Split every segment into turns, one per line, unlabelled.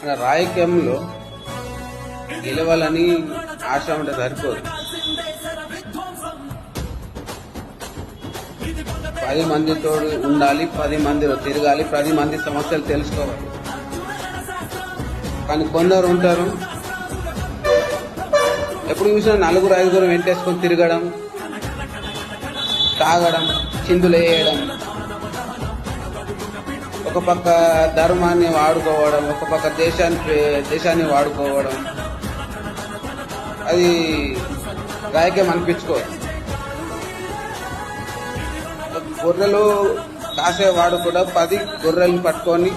మన రాజకీయంలో గెలవాలని ఆశ ఉంటే సరిపోదు. 10 మందితో ఉండాలి, 10 మందిలో తిరగాలి, 10 మంది సమస్యలు తెలుసుకోవాలి. కానీ కొందరు ఉంటారు, ఎప్పుడు చూసినా 4-5 వెంటేసుకొని తిరగడం, తాగడం, చిందులు వేయడం, ఒక పక్క ధర్మాన్ని వాడుకోవడం, ఒక పక్క దేశాన్ని వాడుకోవడం, అది రాజకీయం అనిపించుకోదు. గొర్రెలు కాసేవాడు కూడా 10 గొర్రెలను పట్టుకొని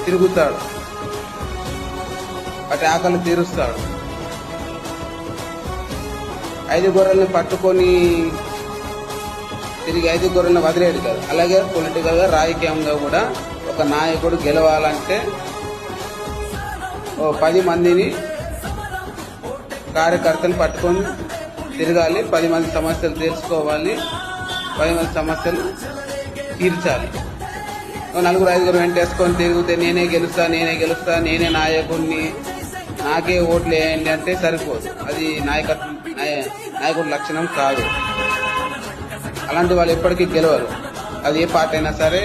తిరుగుతాడు, వాటి ఆకలి తీరుస్తాడు. 5 గొర్రెలను పట్టుకొని తిరిగి 5 గొర్రెలను వదిలేడు కదా. అలాగే పొలిటికల్ గా, రాజకీయంగా కూడా ఒక నాయకుడు గెలవాలంటే 10 మందిని కార్యకర్తలు పట్టుకొని తిరగాలి, 10 మంది సమస్యలు తెలుసుకోవాలి, 10 మంది సమస్యలు తీర్చాలి. 4-5 వెంటేసుకొని తిరిగితే నేనే గెలుస్తా, నేనే నాయకుడిని, నాకే ఓట్లు వేయండి అంటే సరిపోదు. అది నాయకుడి లక్షణం కాదు. అలాంటి వాళ్ళు ఎప్పటికీ గెలవరు. అది ఏ పార్టీ అయినా సరే,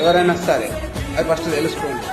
ఎవరైనా సరే, అది ఫస్ట్ తెలుసుకోండి.